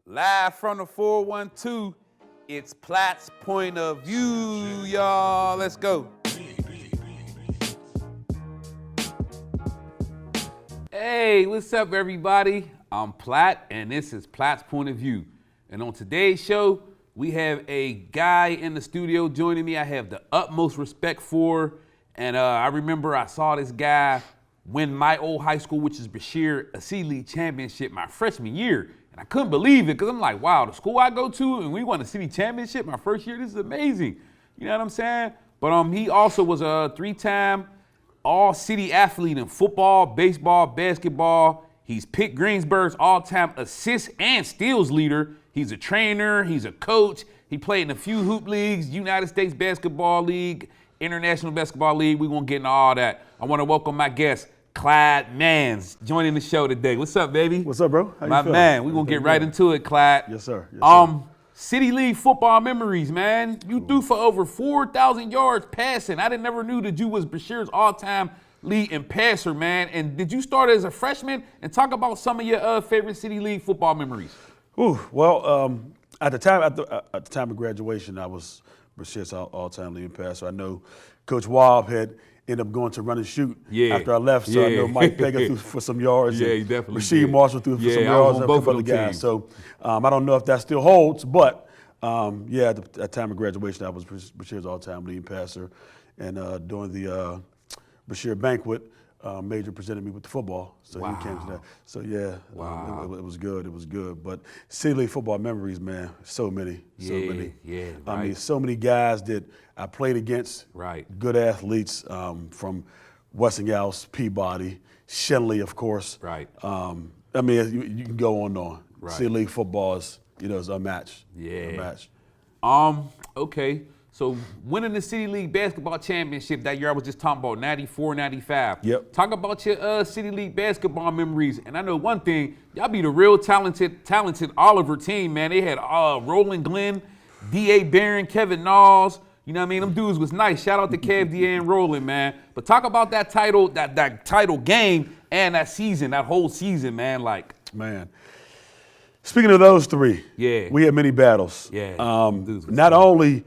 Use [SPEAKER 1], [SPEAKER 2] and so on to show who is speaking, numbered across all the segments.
[SPEAKER 1] Live from the 412, it's Platt's point of view, y'all. Let's go. Hey, what's up, everybody? I'm Platt, and this is Platt's point of view. And on today's show, we have a guy in the studio joining me I have the utmost respect for. And I remember I saw this guy win my old high school, which is Brashear, a C-League championship my freshman year. And I couldn't believe it because I'm like, wow, the school I go to and we won a city championship my first year, this is amazing. You know what I'm saying? But he also was a three-time all-city athlete in football, baseball, basketball. He's Pitt Greenesburg's all-time assists and steals leader. He's a trainer, he's a coach. He played in a few hoop leagues, United States Basketball League, International Basketball League. We're gonna get into all that. I wanna welcome my guest, Clyde Mans, joining the show today. What's up, baby?
[SPEAKER 2] What's up, bro? How
[SPEAKER 1] my
[SPEAKER 2] you feeling?
[SPEAKER 1] man, we're gonna get right into it, Clyde.
[SPEAKER 2] Yes, sir. Yes, sir.
[SPEAKER 1] City League football memories, man. You threw for over 4,000 yards passing. I never knew that you was Brashear's all-time lead in passer, man. And did you start as a freshman? And talk about some of your favorite City League football memories.
[SPEAKER 2] Well, at the time of graduation, I was Brashear's all-time leading passer. I know Coach Wobb had ended up going to run and shoot after I left, so I know Mike Pega threw for some yards.
[SPEAKER 1] Yeah, he definitely
[SPEAKER 2] Rasheed
[SPEAKER 1] did.
[SPEAKER 2] Marshall threw for some yards, and a couple other guys. So I don't know if that still holds, but at the time of graduation, I was Brashear's all-time leading passer, and during the Brashear banquet, Major presented me with the football, so he came to that. So it was good. It was good. But City League football memories, man, so many.
[SPEAKER 1] Yeah, right.
[SPEAKER 2] I mean, so many guys that I played against.
[SPEAKER 1] Right.
[SPEAKER 2] Good athletes from Westinghouse, Peabody, Shenley, of course.
[SPEAKER 1] Right.
[SPEAKER 2] I mean, you can go on and on.
[SPEAKER 1] Right.
[SPEAKER 2] City League football is unmatched.
[SPEAKER 1] Yeah.
[SPEAKER 2] Unmatched.
[SPEAKER 1] Okay. So winning the City League basketball championship that year I was just talking about, 94, 95.
[SPEAKER 2] Yep.
[SPEAKER 1] Talk about your City League basketball memories. And I know one thing, y'all be the real talented Oliver team, man. They had Roland Glenn, D.A. Barron, Kevin Knowles. You know what I mean? Them dudes was nice. Shout out to Kev, D.A. and Roland, man. But talk about that title, that title game and that season, that whole season, man.
[SPEAKER 2] Man. Speaking of those three, we had many battles.
[SPEAKER 1] Yeah.
[SPEAKER 2] Not only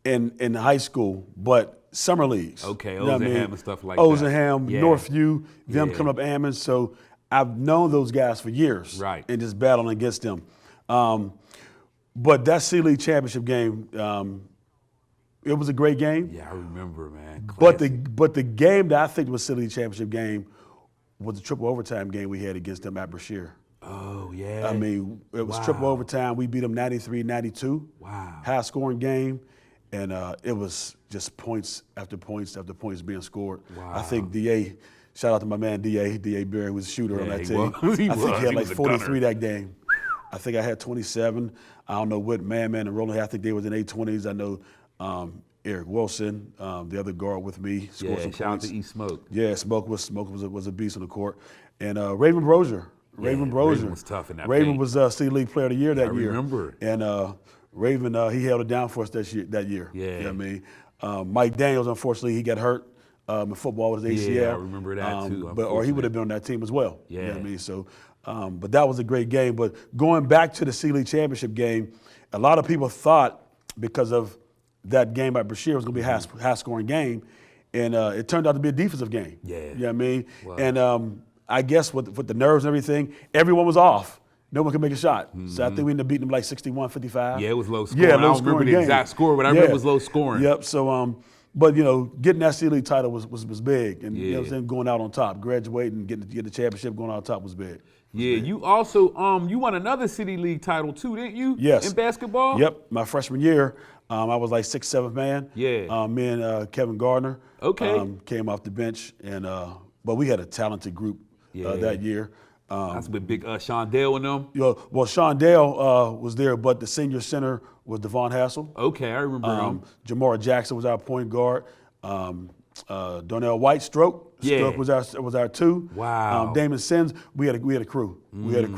[SPEAKER 2] in high school, but summer leagues.
[SPEAKER 1] Okay, Ozenham and stuff like
[SPEAKER 2] Ozenham,
[SPEAKER 1] that.
[SPEAKER 2] Northview, them coming up Ammon. So I've known those guys for years.
[SPEAKER 1] Right.
[SPEAKER 2] And just battling against them. But that City League championship game, it was a great game.
[SPEAKER 1] Yeah, I remember, man.
[SPEAKER 2] But the game that I think was City League championship game was the triple overtime game we had against them at Brashear.
[SPEAKER 1] Oh, yeah.
[SPEAKER 2] I mean, it was triple overtime. We beat them 93-92.
[SPEAKER 1] Wow.
[SPEAKER 2] High scoring game. And it was just points after points after points being scored.
[SPEAKER 1] Wow.
[SPEAKER 2] I think D.A., shout out to my man D.A. Barry was a shooter on that team.
[SPEAKER 1] I think he
[SPEAKER 2] had like 43
[SPEAKER 1] gunner.
[SPEAKER 2] that game. I think I had 27. I don't know what Man and Roland had. I think they was in 820s. I know Eric Wilson, the other guard with me, scored some
[SPEAKER 1] shout
[SPEAKER 2] points.
[SPEAKER 1] out to E Smoke.
[SPEAKER 2] Yeah, Smoke was a beast on the court. And Raven Brozier.
[SPEAKER 1] Raven was tough in that
[SPEAKER 2] Raven
[SPEAKER 1] paint.
[SPEAKER 2] was City League Player of the Year that year.
[SPEAKER 1] I remember.
[SPEAKER 2] And Raven, he held it down for us that year.
[SPEAKER 1] Yeah.
[SPEAKER 2] You know what I mean? Mike Daniels, unfortunately, he got hurt in football with his ACL.
[SPEAKER 1] Yeah, I remember that too.
[SPEAKER 2] Or he would have been on that team as well.
[SPEAKER 1] Yeah.
[SPEAKER 2] You know what I mean? So, but that was a great game. But going back to the City League championship game, a lot of people thought because of that game at Brashear was going to be a high-scoring game, and it turned out to be a defensive game.
[SPEAKER 1] Yeah.
[SPEAKER 2] You know what I mean?
[SPEAKER 1] Wow.
[SPEAKER 2] And I guess with the nerves and everything, everyone was off. No one could make a shot. So I think we ended up beating them like 61-55.
[SPEAKER 1] Yeah, it was low scoring.
[SPEAKER 2] Yeah,
[SPEAKER 1] I don't remember the exact score, but I remember it was low scoring.
[SPEAKER 2] Yep. So, but getting that City League title was big, and you know what I'm saying, going out on top, graduating, getting the championship, going out on top was big.
[SPEAKER 1] You also you won another City League title too, didn't you?
[SPEAKER 2] Yes.
[SPEAKER 1] In basketball.
[SPEAKER 2] Yep. My freshman year, I was like 6th, 7th man.
[SPEAKER 1] Yeah.
[SPEAKER 2] Me and Kevin Gardner.
[SPEAKER 1] Okay.
[SPEAKER 2] Came off the bench, and but we had a talented group that year.
[SPEAKER 1] That's with big Sean Dale and them.
[SPEAKER 2] Well, Sean Dale was there, but the senior center was Devon Hassel.
[SPEAKER 1] Okay, I remember him.
[SPEAKER 2] Jamar Jackson was our point guard. Donnell White, Stroke was our two.
[SPEAKER 1] Wow.
[SPEAKER 2] Damon Sims. We had a crew. We had a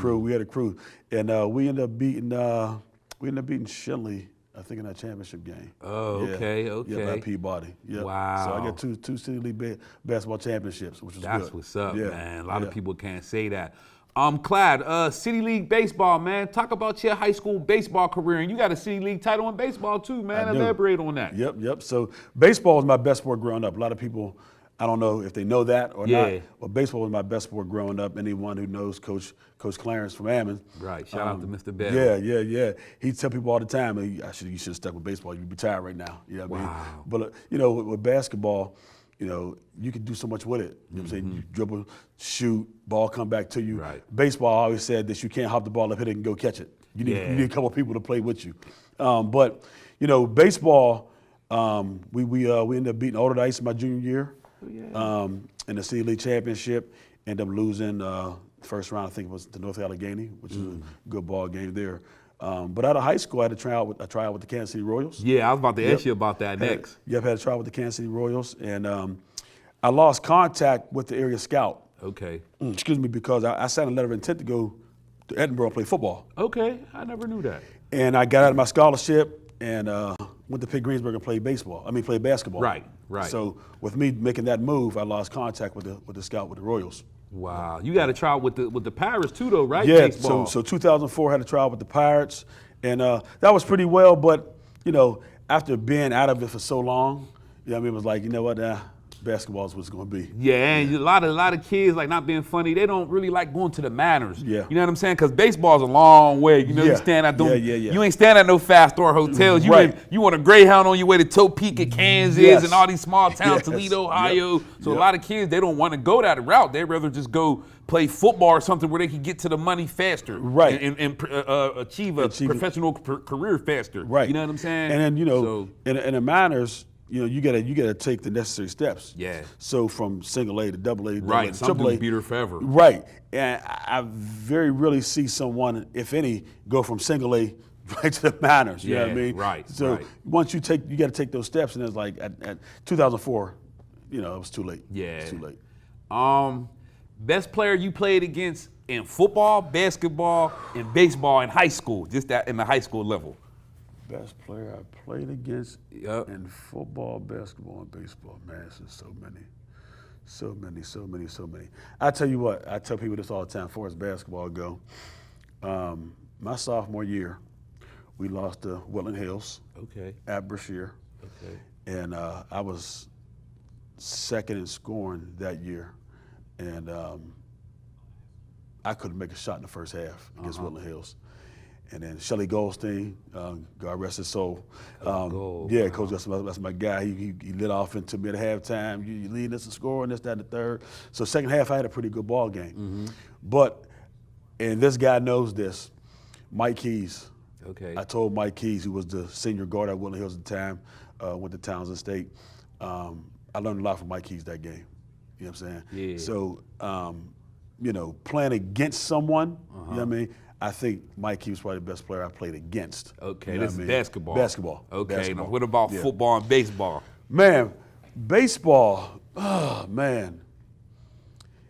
[SPEAKER 2] crew, and we ended up beating Shenley, I think, in that championship game.
[SPEAKER 1] Oh, okay.
[SPEAKER 2] Yeah, by Peabody. Yep.
[SPEAKER 1] Wow.
[SPEAKER 2] So I got two City League basketball championships, which was good.
[SPEAKER 1] That's what's up, man. A lot of people can't say that. Clyde, City League baseball, man. Talk about your high school baseball career, and you got a City League title in baseball too, man. Elaborate on that.
[SPEAKER 2] Yep. So baseball was my best sport growing up. A lot of people, I don't know if they know that or not, but baseball was my best sport growing up. Anyone who knows Coach Clarence from Ammon.
[SPEAKER 1] Right. Shout out to Mr. Bell.
[SPEAKER 2] Yeah. He tell people all the time, you should have stuck with baseball. You'd be retired right now. You know what I mean? But with basketball, you can do so much with it. You know what I'm saying? You dribble, shoot, ball come back to you.
[SPEAKER 1] Right.
[SPEAKER 2] Baseball, I always said that you can't hop the ball up, hit it, and go catch it. You need a couple of people to play with you. But baseball, we ended up beating Rhode Island my junior year in the City League Championship. Ended up losing first round, I think it was to North Allegheny, which is a good ball game there. But out of high school, I had to try out with the Kansas City Royals.
[SPEAKER 1] Yeah, I was about to ask you about that next.
[SPEAKER 2] I had to try out with the Kansas City Royals, and I lost contact with the area scout.
[SPEAKER 1] Okay.
[SPEAKER 2] Excuse me, because I signed a letter of intent to go to Edinburgh and play football.
[SPEAKER 1] Okay, I never knew that.
[SPEAKER 2] And I got out of my scholarship and went to Pitt Greenesburg and played basketball.
[SPEAKER 1] Right.
[SPEAKER 2] So with me making that move, I lost contact with the scout with the Royals.
[SPEAKER 1] Wow, you got a trial with the Pirates too, though, right?
[SPEAKER 2] Yeah.
[SPEAKER 1] Baseball.
[SPEAKER 2] So 2004 I had a trial with the Pirates, and that was pretty well. But after being out of it for so long, it was like, basketball is what it's going to be.
[SPEAKER 1] Yeah, and a lot of kids, like, not being funny, they don't really like going to the Manors.
[SPEAKER 2] Yeah.
[SPEAKER 1] You know what I'm saying? Because baseball's a long way. You stand at you ain't standing at no fast-door hotels. You want a Greyhound on your way to Topeka, Kansas, and all these small towns, Toledo, Ohio. So a lot of kids, they don't want to go that route. They'd rather just go play football or something where they can get to the money faster.
[SPEAKER 2] Right.
[SPEAKER 1] And achieve a professional career faster.
[SPEAKER 2] Right.
[SPEAKER 1] You know what I'm saying?
[SPEAKER 2] And then, in the minors, you gotta take the necessary steps.
[SPEAKER 1] Yeah.
[SPEAKER 2] So from single A to double A,
[SPEAKER 1] right, some
[SPEAKER 2] triple A,
[SPEAKER 1] dudes beat her forever.
[SPEAKER 2] Right. And I very rarely see someone, if any, go from single A right to the minors. You know what I mean?
[SPEAKER 1] Right.
[SPEAKER 2] So once you got to take those steps, and it's like at 2004, it was too late.
[SPEAKER 1] Yeah.
[SPEAKER 2] It was too late.
[SPEAKER 1] Best player you played against in football, basketball, and baseball in high school, just that in the high school level.
[SPEAKER 2] Best player I played against in football, basketball, and baseball. Man, it's just so many. I tell you what, I tell people this all the time, as far as basketball go. My sophomore year, we lost to Woodland Hills at Brashear.
[SPEAKER 1] Okay.
[SPEAKER 2] And I was second in scoring that year. And I couldn't make a shot in the first half against Woodland Hills. And then Shelly Goldstein, God rest his soul. Coach, that's my guy. He lit off into me at halftime. You leading us in scoring, this, that, and the third. So second half, I had a pretty good ball game. But, and this guy knows this, Mike Keys.
[SPEAKER 1] Okay.
[SPEAKER 2] I told Mike Keys, who was the senior guard at Woodland Hills at the time, went to Townsend State. I learned a lot from Mike Keys that game. You know what I'm saying?
[SPEAKER 1] Yeah.
[SPEAKER 2] So, playing against someone, you know what I mean? I think Mike Keys was probably the best player I played against.
[SPEAKER 1] Okay,
[SPEAKER 2] you know
[SPEAKER 1] this is
[SPEAKER 2] basketball.
[SPEAKER 1] Basketball. Okay,
[SPEAKER 2] basketball.
[SPEAKER 1] Now what about football and baseball?
[SPEAKER 2] Man, baseball, oh man.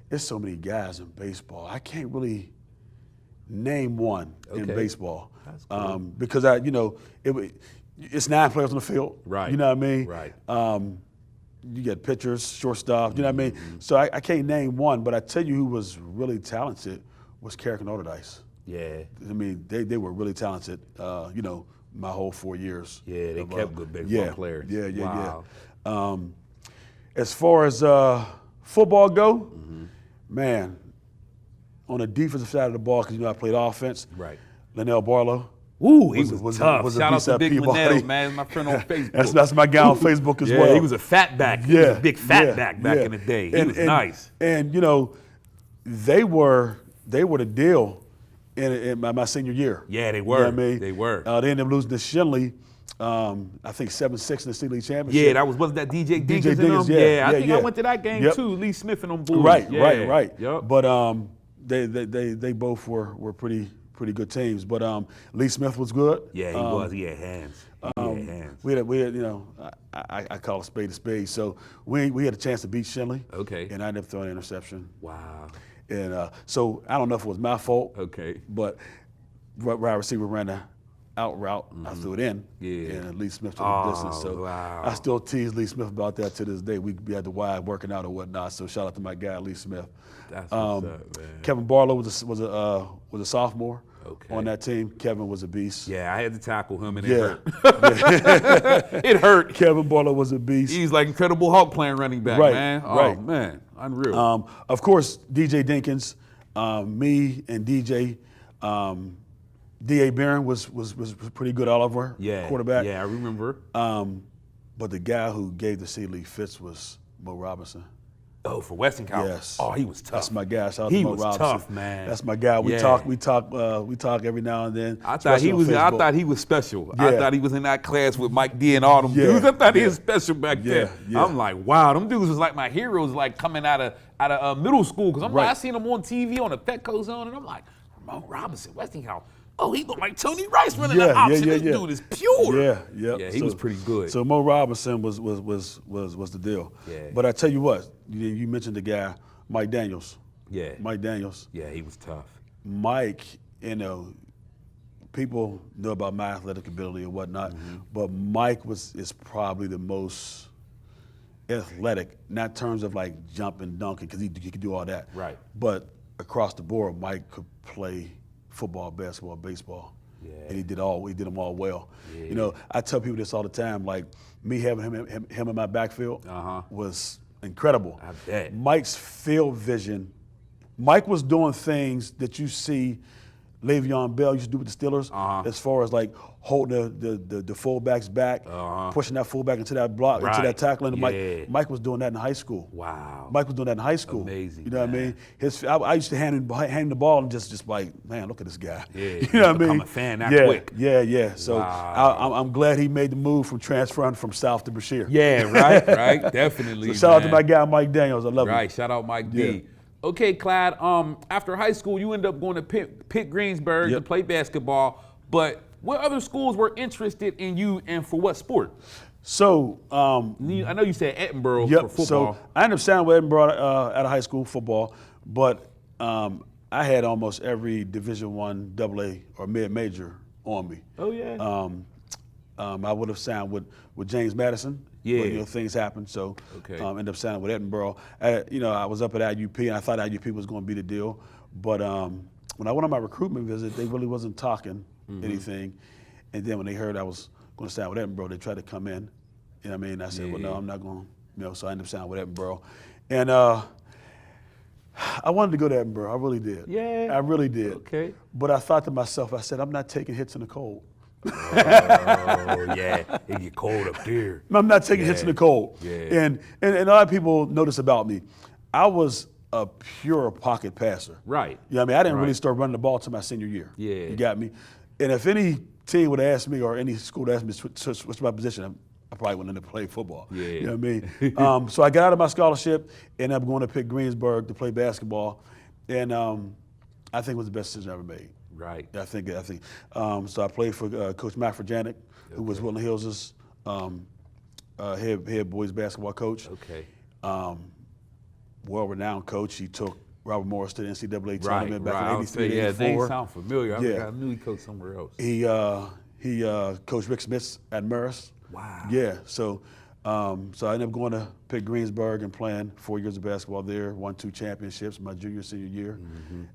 [SPEAKER 2] There's so many guys in baseball. I can't really name one in baseball.
[SPEAKER 1] That's cool.
[SPEAKER 2] Because it's 9 players on the field.
[SPEAKER 1] Right.
[SPEAKER 2] You know what I mean?
[SPEAKER 1] Right.
[SPEAKER 2] You get pitchers, shortstop, you know what I mean? So I can't name one, but I tell you who was really talented was Carrick and Rhode Island.
[SPEAKER 1] Yeah.
[SPEAKER 2] I mean, they were really talented, my whole 4 years.
[SPEAKER 1] Yeah, they kept good baseball players.
[SPEAKER 2] Yeah. As far as football go, man, on the defensive side of the ball, because I played offense.
[SPEAKER 1] Right.
[SPEAKER 2] Linnell Barlow.
[SPEAKER 1] Ooh, he was tough.
[SPEAKER 2] Was
[SPEAKER 1] Shout out to Big
[SPEAKER 2] Peabody.
[SPEAKER 1] Linnell, man. My friend on Facebook.
[SPEAKER 2] That's my guy on Facebook as well.
[SPEAKER 1] He was a fat back. He was a big fat back in the day. He was nice.
[SPEAKER 2] And they were the deal in my senior year.
[SPEAKER 1] Yeah, they were.
[SPEAKER 2] You know what I mean?
[SPEAKER 1] They were.
[SPEAKER 2] They ended up losing to Shenley, I think 7-6 in the City League Championship.
[SPEAKER 1] Yeah, that was that DJ Dinkins and them?
[SPEAKER 2] Yeah,
[SPEAKER 1] I think I went to that game too. Lee Smith and them Bulls.
[SPEAKER 2] Right.
[SPEAKER 1] Yep.
[SPEAKER 2] But they both were pretty good teams. But Lee Smith was good.
[SPEAKER 1] Yeah, he was. He had hands.
[SPEAKER 2] We had I call a spade. So we had a chance to beat Shenley.
[SPEAKER 1] Okay.
[SPEAKER 2] And I ended up throwing an interception.
[SPEAKER 1] Wow.
[SPEAKER 2] And so I don't know if it was my fault.
[SPEAKER 1] Okay.
[SPEAKER 2] But wide receiver ran out route, I threw it in,
[SPEAKER 1] Yeah.
[SPEAKER 2] and Lee Smith took the distance. So
[SPEAKER 1] wow.
[SPEAKER 2] I still tease Lee Smith about that to this day. We be at the Y working out or whatnot. So shout out to my guy Lee Smith.
[SPEAKER 1] That's what's up, man.
[SPEAKER 2] Kevin Barlow was a sophomore on that team. Kevin was a beast.
[SPEAKER 1] Yeah, I had to tackle him, and it hurt. It hurt.
[SPEAKER 2] Kevin Barlow was a beast.
[SPEAKER 1] He's like Incredible Hulk playing running back, man. Oh, man, unreal.
[SPEAKER 2] Of course, DJ Dinkins, me and DJ. D.A. Barron was pretty good all over quarterback.
[SPEAKER 1] Yeah, I remember.
[SPEAKER 2] But the guy who gave the Lee Fitz was Mo Robinson.
[SPEAKER 1] Oh, for Westinghouse.
[SPEAKER 2] Yes.
[SPEAKER 1] Oh, he was tough.
[SPEAKER 2] That's my guy. Shout out to Mo Robinson.
[SPEAKER 1] Tough, man.
[SPEAKER 2] That's my guy. We talk every now and then.
[SPEAKER 1] I thought he was special.
[SPEAKER 2] Yeah.
[SPEAKER 1] I thought he was in that class with Mike D and all them dudes. I thought he was special back then.
[SPEAKER 2] Yeah.
[SPEAKER 1] I'm like, wow, them dudes was like my heroes, like coming out of middle school. Because I seen them on TV on the Petco Zone, and I'm like, Mo Robinson, Westinghouse. Oh, he looked like Tony Rice running the option. This dude is pure.
[SPEAKER 2] Yeah,
[SPEAKER 1] he was pretty good.
[SPEAKER 2] So Mo Robinson was the deal.
[SPEAKER 1] Yeah.
[SPEAKER 2] But I tell you what, you mentioned the guy Mike Daniels.
[SPEAKER 1] Yeah.
[SPEAKER 2] Mike Daniels.
[SPEAKER 1] Yeah, he was tough.
[SPEAKER 2] Mike, people know about my athletic ability and whatnot, but Mike is probably the most athletic, not in terms of like jumping, dunking, because he could do all that.
[SPEAKER 1] Right.
[SPEAKER 2] But across the board, Mike could play football, basketball, baseball, and he did them all well.
[SPEAKER 1] Yeah.
[SPEAKER 2] I tell people this all the time. Like me having him in my backfield was incredible.
[SPEAKER 1] I bet.
[SPEAKER 2] Mike's field vision. Mike was doing things that you see Le'Veon Bell used to do with the Steelers, as far as like holding the fullbacks back, pushing that fullback into that block, into that tackle. And Mike was doing that in high school.
[SPEAKER 1] Wow.
[SPEAKER 2] Mike was doing that in high school.
[SPEAKER 1] Amazing.
[SPEAKER 2] You know what I mean? I used to hand him the ball and just like, man, look at this guy.
[SPEAKER 1] Yeah.
[SPEAKER 2] You know what I mean?
[SPEAKER 1] Become a fan that quick.
[SPEAKER 2] Yeah. So I'm glad he made the move from transferring from South to Brashear.
[SPEAKER 1] Yeah, right, definitely.
[SPEAKER 2] So shout out to my guy Mike Daniels. I love him.
[SPEAKER 1] Right, shout out Mike D. Okay, Clyde, after high school, you ended up going to Pitt Greenesburg to play basketball, but what other schools were interested in you and for what sport?
[SPEAKER 2] So
[SPEAKER 1] I know you said Edinburgh for football.
[SPEAKER 2] So I ended up signing with Edinburgh out of high school football, but I had almost every Division I, AA, or mid-major on me.
[SPEAKER 1] Oh, yeah.
[SPEAKER 2] I would have signed with James Madison.
[SPEAKER 1] Yeah.
[SPEAKER 2] But, things happened, so ended up signing with Edinburgh. I was up at IUP, and I thought IUP was going to be the deal. But when I went on my recruitment visit, they really wasn't talking anything. And then when they heard I was going to sign with Edinburgh, they tried to come in. You know what I mean? I said, well, no, I'm not going to. So I ended up signing with Edinburgh. And I wanted to go to Edinburgh. I really did.
[SPEAKER 1] Yeah.
[SPEAKER 2] I really did.
[SPEAKER 1] Okay.
[SPEAKER 2] But I thought to myself, I said, I'm not taking hits in the cold.
[SPEAKER 1] Oh, yeah. It get cold up there.
[SPEAKER 2] I'm not taking hits in the cold.
[SPEAKER 1] Yeah.
[SPEAKER 2] And a lot of people notice about me, I was a pure pocket passer.
[SPEAKER 1] Right.
[SPEAKER 2] You know what I mean? I didn't really start running the ball until my senior year.
[SPEAKER 1] Yeah.
[SPEAKER 2] You got me? And if any team would ask me or any school would ask me what's my position, I probably wouldn't have played football.
[SPEAKER 1] Yeah.
[SPEAKER 2] You know what I mean? So I got out of my scholarship, ended up going to Pitt Greenesburg to play basketball. And I think it was the best decision I ever made.
[SPEAKER 1] Right.
[SPEAKER 2] I think. So I played for Coach Matt Frajanic, who was Woodland Hills' head boys basketball coach.
[SPEAKER 1] Okay.
[SPEAKER 2] Well-renowned coach. He took Robert Morris to the NCAA tournament back in '83,
[SPEAKER 1] '84. Yeah,
[SPEAKER 2] they
[SPEAKER 1] sound familiar. I knew he coached somewhere else.
[SPEAKER 2] He coached Rick Smith at Marist.
[SPEAKER 1] Wow.
[SPEAKER 2] Yeah. So I ended up going to Pitt Greenesburg and playing 4 years of basketball there. Won 2 championships my junior, senior year,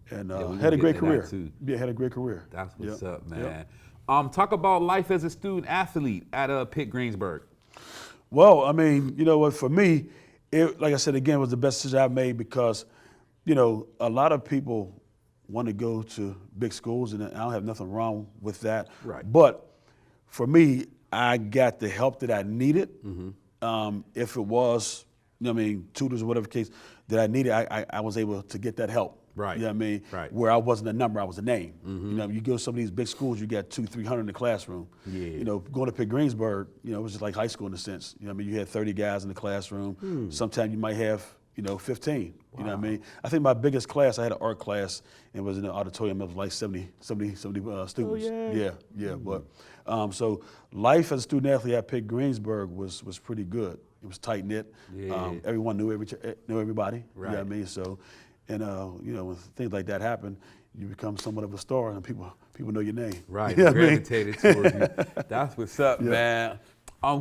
[SPEAKER 2] and had a great career. Yeah, had a great career.
[SPEAKER 1] That's what's up, man. Talk about life as a student athlete at Pitt Greenesburg.
[SPEAKER 2] Well, I mean, you know what? For me, like I said again, it was the best decision I've made because, a lot of people want to go to big schools, and I don't have nothing wrong with that.
[SPEAKER 1] Right.
[SPEAKER 2] But for me, I got the help that I needed. If it was, tutors or whatever case that I needed, I was able to get that help.
[SPEAKER 1] Right.
[SPEAKER 2] You know what I mean?
[SPEAKER 1] Right.
[SPEAKER 2] Where I wasn't a number, I was a name. You go to some of these big schools, you got 200-300 in the classroom.
[SPEAKER 1] Yeah.
[SPEAKER 2] Going to Pitt Greensburg, it was just like high school in a sense. You had 30 guys in the classroom. Sometimes you might have, 15. You know what I mean? I think my biggest class, I had an art class, and it was in the auditorium. It was like 70 students.
[SPEAKER 1] Oh, yeah.
[SPEAKER 2] Yeah. But so life as a student athlete at Pitt Greensburg was pretty good. It was tight knit.
[SPEAKER 1] Yeah.
[SPEAKER 2] Everyone knew everybody.
[SPEAKER 1] Right.
[SPEAKER 2] You know what I mean? So, and when things like that happen, you become somewhat of a star, and people people know your name.
[SPEAKER 1] Right,
[SPEAKER 2] You know what I mean?
[SPEAKER 1] gravitated towards you. That's what's up, man.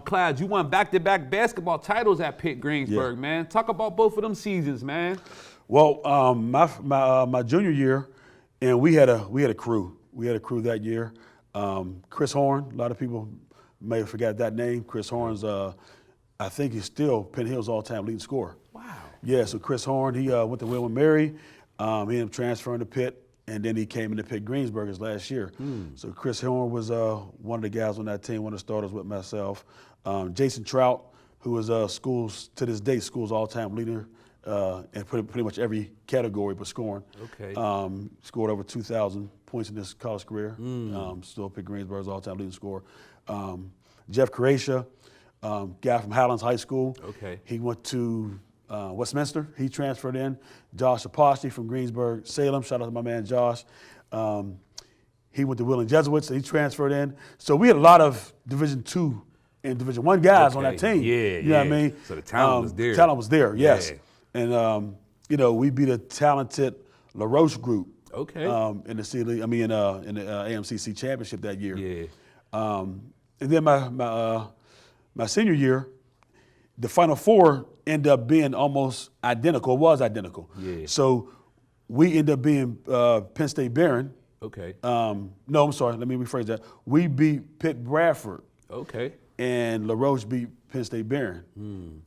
[SPEAKER 1] Clyde, you won back-to-back basketball titles at Pitt Greenesburg, man. Talk about both of them seasons, man.
[SPEAKER 2] Well, my junior year, and we had a crew. We had a crew that year. Chris Horn, a lot of people may have forgot that name. Chris Horn's, I think he's still Penn Hill's all-time leading scorer.
[SPEAKER 1] Wow.
[SPEAKER 2] Yeah, so Chris Horn, he went to William & Mary. He ended up transferring to Pitt, and then he came into Pitt Greenesburg his last year. So Chris Horn was one of the guys on that team, one of the starters with myself. Jason Trout, who was to this day, school's all-time leader in pretty much every category but scoring.
[SPEAKER 1] Okay.
[SPEAKER 2] Scored over 2,000 points in his college career. Still Pitt Greenesburg's all-time leading scorer. Jeff Croatia, guy from Highlands High School.
[SPEAKER 1] Okay.
[SPEAKER 2] He went to Westminster. He transferred in. Josh Apostle from Greensburg, Salem. Shout out to my man Josh. He went to Willing Jesuits. He transferred in. So we had a lot of Division II and Division I guys on that team.
[SPEAKER 1] Yeah,
[SPEAKER 2] you know what I mean?
[SPEAKER 1] So the talent was there.
[SPEAKER 2] Talent was there, yes.
[SPEAKER 1] Yeah.
[SPEAKER 2] And we beat a talented LaRoche group.
[SPEAKER 1] Okay.
[SPEAKER 2] In the C League. I mean, in the AMCC championship that year.
[SPEAKER 1] Yeah.
[SPEAKER 2] And then my senior year, the Final Four ended up being almost identical. It was identical.
[SPEAKER 1] Yeah.
[SPEAKER 2] So we ended up being Penn State Barron.
[SPEAKER 1] Okay.
[SPEAKER 2] No, I'm sorry. Let me rephrase that. We beat Pitt Bradford.
[SPEAKER 1] Okay.
[SPEAKER 2] And LaRoche beat Penn State Barron.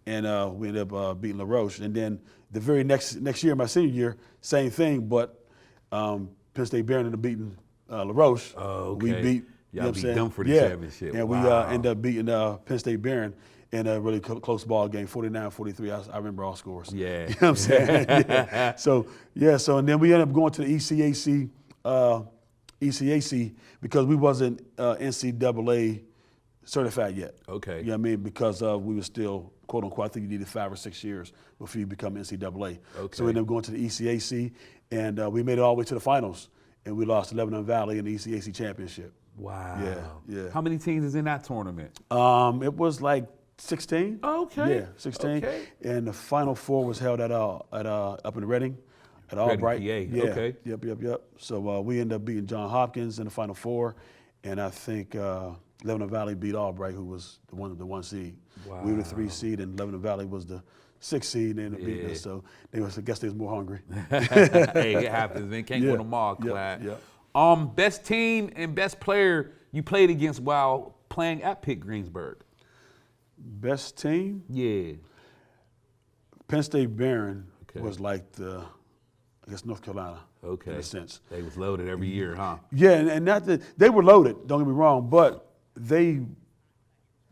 [SPEAKER 2] And we ended up beating LaRoche. And then the very next year, my senior year, same thing, but Penn State Barron ended up beating LaRoche.
[SPEAKER 1] Oh, okay.
[SPEAKER 2] We beat,
[SPEAKER 1] y'all beat them for the championship.
[SPEAKER 2] And
[SPEAKER 1] wow.
[SPEAKER 2] we ended up beating Penn State Barron in a really close ball game, 49-43. I remember all scores.
[SPEAKER 1] Yeah.
[SPEAKER 2] You know what I'm saying? Yeah. So and then we ended up going to the ECAC because we wasn't NCAA certified yet.
[SPEAKER 1] Okay.
[SPEAKER 2] You know what I mean? Because we were still, quote unquote, I think you needed 5 or 6 years before you become NCAA.
[SPEAKER 1] Okay.
[SPEAKER 2] So we ended up going to the ECAC, and we made it all the way to the finals, and we lost to Lebanon Valley in the ECAC championship.
[SPEAKER 1] Wow.
[SPEAKER 2] Yeah.
[SPEAKER 1] How many teams is in that tournament?
[SPEAKER 2] It was like 16.
[SPEAKER 1] Okay.
[SPEAKER 2] Yeah, 16.
[SPEAKER 1] Okay.
[SPEAKER 2] And the Final Four was held at up in Reading, at Albright.
[SPEAKER 1] PA.
[SPEAKER 2] Yeah.
[SPEAKER 1] Okay.
[SPEAKER 2] Yep. So we ended up beating John Hopkins in the Final Four, and I think Lebanon Valley beat Albright, who was the one seed.
[SPEAKER 1] Wow.
[SPEAKER 2] We were the 3 seed, and Lebanon Valley was the 6 seed, and they ended up beating us. So I guess they was more hungry.
[SPEAKER 1] Hey, it happens. Man, can't win them all, Clyde.
[SPEAKER 2] Yeah.
[SPEAKER 1] Best team and best player you played against while playing at Pitt Greenesburg?
[SPEAKER 2] Best team?
[SPEAKER 1] Yeah.
[SPEAKER 2] Penn State Barron was like I guess North Carolina.
[SPEAKER 1] Okay.
[SPEAKER 2] In a sense.
[SPEAKER 1] They was loaded every year, huh?
[SPEAKER 2] Yeah, and not that they were loaded, don't get me wrong, but they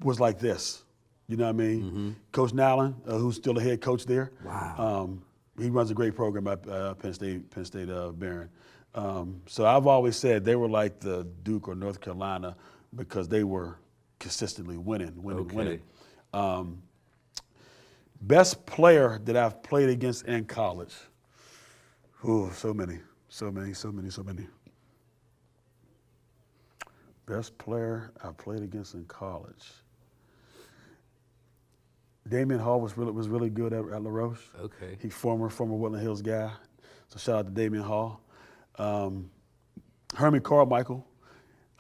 [SPEAKER 2] was like this. You know what I mean?
[SPEAKER 1] Mm-hmm.
[SPEAKER 2] Coach Nallen, who's still the head coach there.
[SPEAKER 1] Wow.
[SPEAKER 2] He runs a great program at Penn State Barron. So I've always said they were like the Duke or North Carolina because they were consistently winning. Best player that I've played against in college. Oh, so many. Best player I played against in college. Damian Hall was really good at LaRoche.
[SPEAKER 1] Okay.
[SPEAKER 2] He former Woodland Hills guy. So shout out to Damian Hall. Hermie Carmichael.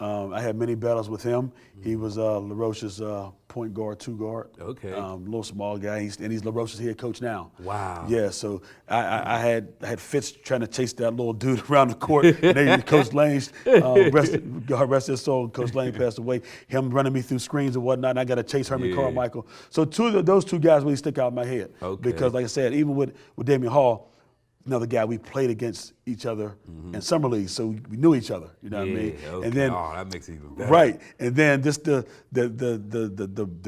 [SPEAKER 2] I had many battles with him. He was LaRoche's point guard, 2 guard. Okay. Little small guy. He's LaRoche's head coach now.
[SPEAKER 1] Wow.
[SPEAKER 2] Yeah. So I had fits trying to chase that little dude around the court. And Coach Lane, rest his soul. Coach Lane passed away. Him running me through screens and whatnot. And I got to chase Hermie Carmichael. So those two guys really stick out in my head. Okay. Because like I said, even with Damian Hall, another guy, we played against each other in summer league, so we knew each other. You know what I mean?
[SPEAKER 1] Okay.
[SPEAKER 2] And then,
[SPEAKER 1] that makes it even better.
[SPEAKER 2] Right, and then just the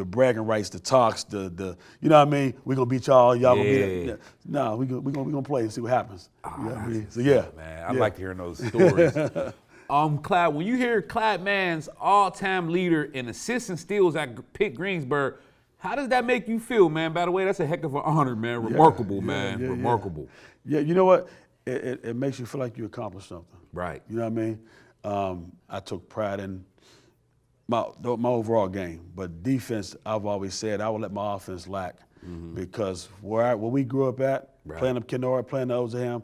[SPEAKER 2] bragging rights, the talks, you know what I mean? We're gonna beat y'all. Y'all gonna beat us. No, we gonna play and see what happens. You know what I mean? So
[SPEAKER 1] man, I like hearing those stories. Clyde, when you hear Clyde Mann's all-time leader in assists and steals at Pitt Greenesburg, how does that make you feel, man? By the way, that's a heck of an honor, man. Remarkable, man. Remarkable.
[SPEAKER 2] Yeah, you know what? It makes you feel like you accomplished something.
[SPEAKER 1] Right.
[SPEAKER 2] You know what I mean? I took pride in my overall game, but defense, I've always said I would let my offense lack because where we grew up at, playing up Kenora, playing the Ozaham,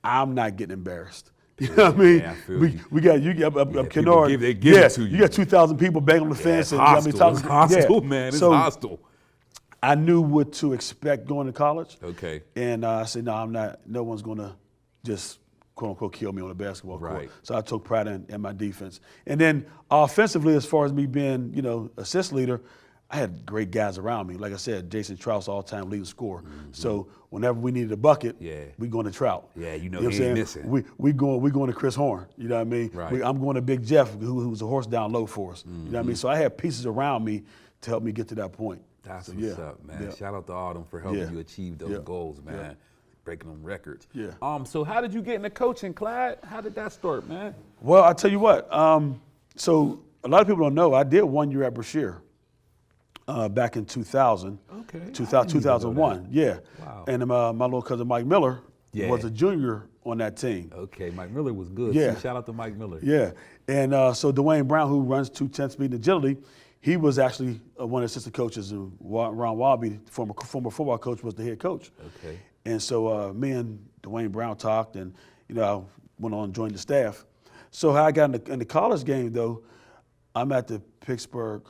[SPEAKER 2] I'm not getting embarrassed. You know what I mean?
[SPEAKER 1] Yeah, I feel you.
[SPEAKER 2] We got you up
[SPEAKER 1] people
[SPEAKER 2] Kennard.
[SPEAKER 1] they give it to you.
[SPEAKER 2] You got 2,000 people banging on the fence.
[SPEAKER 1] It's
[SPEAKER 2] And,
[SPEAKER 1] hostile.
[SPEAKER 2] you know what I mean?
[SPEAKER 1] It's hostile, man. It's
[SPEAKER 2] So
[SPEAKER 1] hostile.
[SPEAKER 2] I knew what to expect going to college.
[SPEAKER 1] Okay.
[SPEAKER 2] And I said, no, I'm not. No one's going to just quote unquote kill me on the basketball court.
[SPEAKER 1] Right.
[SPEAKER 2] So I took pride in my defense. And then offensively, as far as me being, assist leader, I had great guys around me. Like I said, Jason Trout's all-time leading scorer. So whenever we needed a bucket, we going to Trout.
[SPEAKER 1] Yeah, you know
[SPEAKER 2] what
[SPEAKER 1] he
[SPEAKER 2] I'm
[SPEAKER 1] ain't
[SPEAKER 2] saying?
[SPEAKER 1] missing.
[SPEAKER 2] We going to Chris Horn. You know what I mean?
[SPEAKER 1] Right.
[SPEAKER 2] I'm going to Big Jeff, who's a horse down low for us. You know what I mean? So I had pieces around me to help me get to that point.
[SPEAKER 1] That's
[SPEAKER 2] so,
[SPEAKER 1] what's up, man.
[SPEAKER 2] Yeah.
[SPEAKER 1] Shout out to all them for helping you achieve those goals, man.
[SPEAKER 2] Yeah.
[SPEAKER 1] Breaking them records.
[SPEAKER 2] Yeah.
[SPEAKER 1] So how did you get into coaching, Clyde? How did that start, man?
[SPEAKER 2] Well, I tell you what. So a lot of people don't know I did 1 year at Brashear back in 2000.
[SPEAKER 1] Okay.
[SPEAKER 2] 2001. Yeah.
[SPEAKER 1] Wow.
[SPEAKER 2] And my little cousin Mike Miller
[SPEAKER 1] Yeah.
[SPEAKER 2] was a junior on that team.
[SPEAKER 1] Okay, Mike Miller was good.
[SPEAKER 2] Yeah.
[SPEAKER 1] Shout out to Mike Miller.
[SPEAKER 2] Yeah. And so Dwayne Brown, who runs 210 speed and agility, he was actually one of the assistant coaches. And Ron Wallaby, former football coach, was the head coach.
[SPEAKER 1] Okay.
[SPEAKER 2] And so me and Dwayne Brown talked, and I went on and joined the staff. So how I got in the college game, though, I'm at the Pittsburgh